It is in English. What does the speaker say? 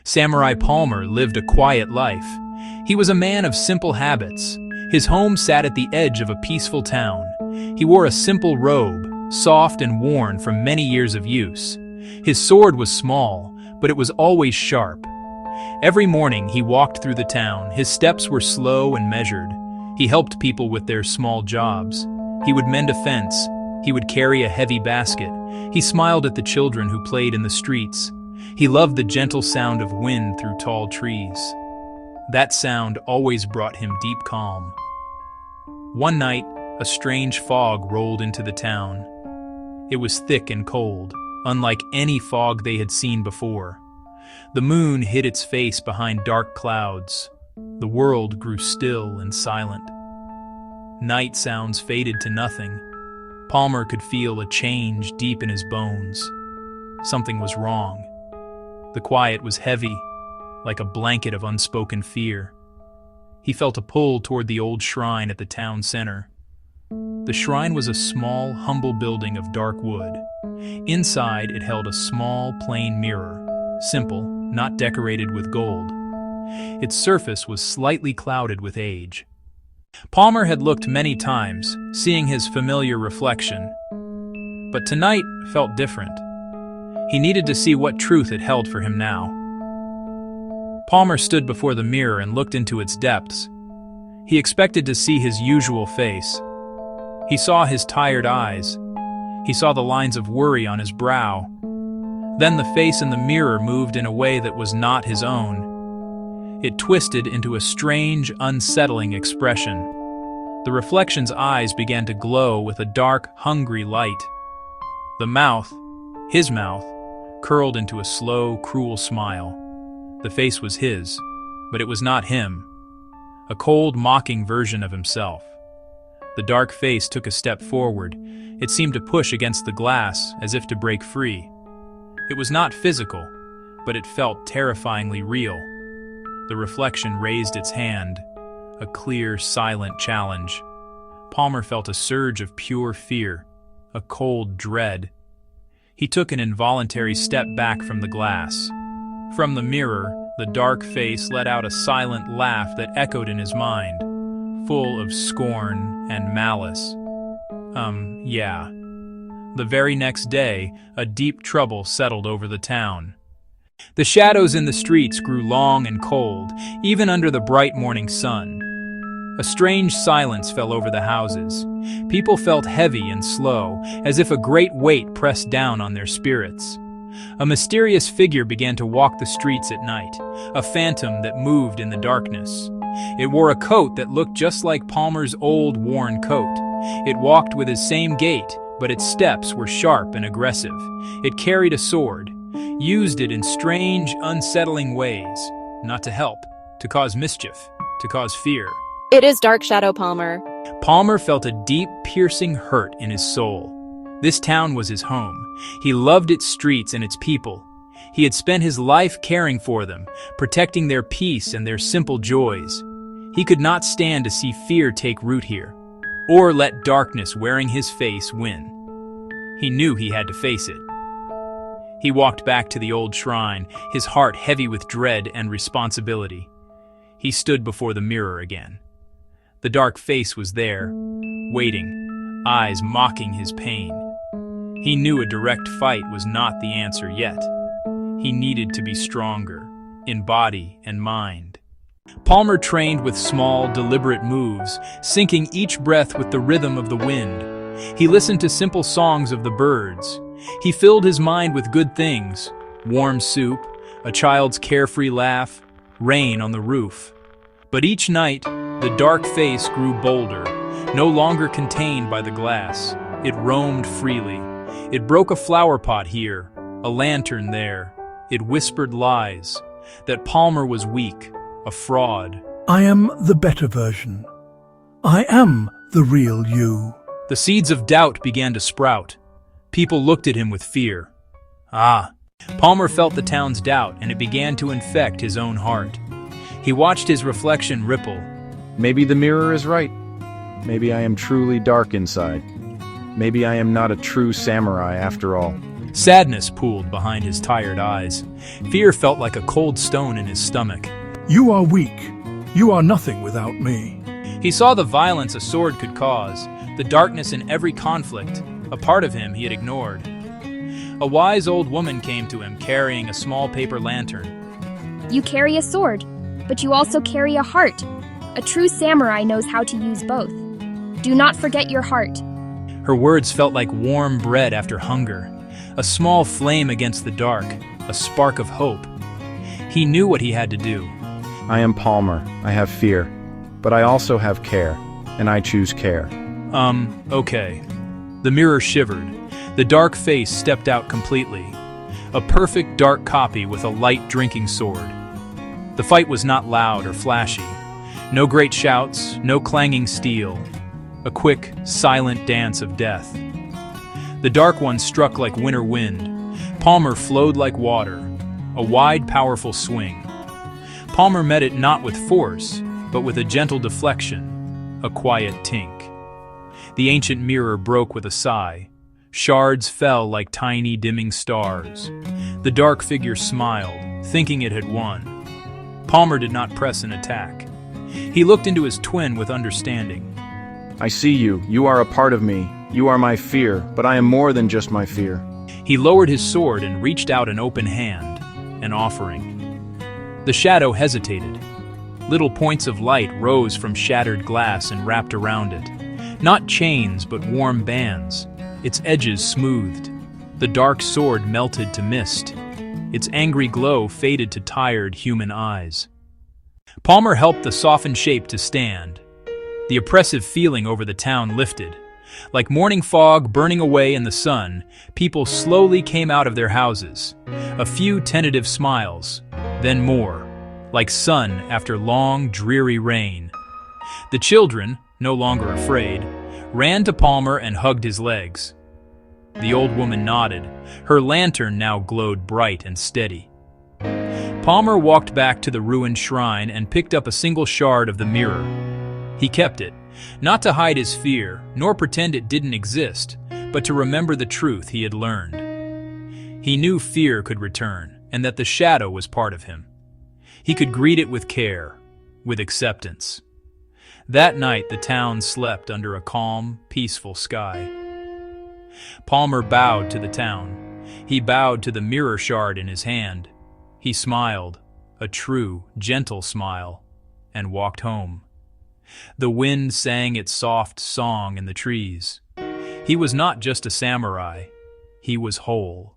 Samurai Palmer lived a quiet life. He was a man of simple habits. His home sat at the edge of a peaceful town. He wore a simple robe, soft and worn from many years of use. His sword was small, but it was always sharp. Every morning he walked through the town. His steps were slow and measured. He helped people with their small jobs. He would mend a fence. He would carry a heavy basket. He smiled at the children who played in the streets. He loved the gentle sound of wind through tall trees. That sound always brought him deep calm. One night, a strange fog rolled into the town. It was thick and cold, unlike any fog they had seen before. The moon hid its face behind dark clouds. The world grew still and silent. Night sounds faded to nothing. Palmer could feel a change deep in his bones. Something was wrong. The quiet was heavy, like a blanket of unspoken fear. He felt a pull toward the old shrine at the town center. The shrine was a small, humble building of dark wood. Inside, it held a small, plain mirror, simple, not decorated with gold. Its surface was slightly clouded with age. Palmer had looked many times, seeing his familiar reflection. But tonight felt different. He needed to see what truth it held for him now. Palmer stood before the mirror and looked into its depths. He expected to see his usual face. He saw his tired eyes. He saw the lines of worry on his brow. Then the face in the mirror moved in a way that was not his own. It twisted into a strange, unsettling expression. The reflection's eyes began to glow with a dark, hungry light. The mouth, his mouth, curled into a slow, cruel smile. The face was his, but it was not him. A cold, mocking version of himself. The dark face took a step forward. It seemed to push against the glass, as if to break free. It was not physical, but it felt terrifyingly real. The reflection raised its hand, a clear, silent challenge. Palmer felt a surge of pure fear, a cold dread. He took an involuntary step back from the glass. From the mirror, the dark face let out a silent laugh that echoed in his mind, full of scorn and malice. Yeah. The very next day, a deep trouble settled over the town. The shadows in the streets grew long and cold, even under the bright morning sun. A strange silence fell over the houses. People felt heavy and slow, as if a great weight pressed down on their spirits. A mysterious figure began to walk the streets at night, a phantom that moved in the darkness. It wore a coat that looked just like Palmer's old, worn coat. It walked with his same gait, but its steps were sharp and aggressive. It carried a sword, used it in strange, unsettling ways, not to help, to cause mischief, to cause fear. It is Dark Shadow Palmer. Palmer felt a deep, piercing hurt in his soul. This town was his home. He loved its streets and its people. He had spent his life caring for them, protecting their peace and their simple joys. He could not stand to see fear take root here, or let darkness wearing his face win. He knew he had to face it. He walked back to the old shrine, his heart heavy with dread and responsibility. He stood before the mirror again. The dark face was there, waiting, eyes mocking his pain. He knew a direct fight was not the answer yet. He needed to be stronger, in body and mind. Palmer trained with small, deliberate moves, syncing each breath with the rhythm of the wind. He listened to simple songs of the birds. He filled his mind with good things: warm soup, a child's carefree laugh, rain on the roof. But each night, the dark face grew bolder, no longer contained by the glass. It roamed freely. It broke a flower pot here, a lantern there. It whispered lies, that Palmer was weak, a fraud. I am the better version. I am the real you. The seeds of doubt began to sprout. People looked at him with fear. Palmer felt the town's doubt, and it began to infect his own heart. He watched his reflection ripple. Maybe the mirror is right. Maybe I am truly dark inside. Maybe I am not a true samurai after all. Sadness pooled behind his tired eyes. Fear felt like a cold stone in his stomach. You are weak. You are nothing without me. He saw the violence a sword could cause, the darkness in every conflict, a part of him he had ignored. A wise old woman came to him carrying a small paper lantern. You carry a sword, but you also carry a heart. A true samurai knows how to use both. Do not forget your heart. Her words felt like warm bread after hunger, a small flame against the dark, a spark of hope. He knew what he had to do. I am Palmer. I have fear. But I also have care, and I choose care. Okay. The mirror shivered. The dark face stepped out completely. A perfect dark copy with a light drinking sword. The fight was not loud or flashy. No great shouts, no clanging steel. A quick, silent dance of death. The Dark One struck like winter wind. Palmer flowed like water. A wide, powerful swing. Palmer met it not with force, but with a gentle deflection, a quiet tink. The ancient mirror broke with a sigh. Shards fell like tiny dimming stars. The dark figure smiled, thinking it had won. Palmer did not press an attack. He looked into his twin with understanding. I see you. You are a part of me. You are my fear, but I am more than just my fear. He lowered his sword and reached out an open hand, an offering. The shadow hesitated. Little points of light rose from shattered glass and wrapped around it. Not chains, but warm bands, its edges smoothed. The dark sword melted to mist. Its angry glow faded to tired human eyes. Palmer helped the softened shape to stand. The oppressive feeling over the town lifted. Like morning fog burning away in the sun, people slowly came out of their houses. A few tentative smiles, then more, like sun after long, dreary rain. The children, no longer afraid, ran to Palmer and hugged his legs. The old woman nodded. Her lantern now glowed bright and steady. Palmer walked back to the ruined shrine and picked up a single shard of the mirror. He kept it, not to hide his fear, nor pretend it didn't exist, but to remember the truth he had learned. He knew fear could return, and that the shadow was part of him. He could greet it with care, with acceptance. That night the town slept under a calm, peaceful sky. Palmer bowed to the town. He bowed to the mirror shard in his hand. He smiled, a true, gentle smile, and walked home. The wind sang its soft song in the trees. He was not just a samurai. He was whole.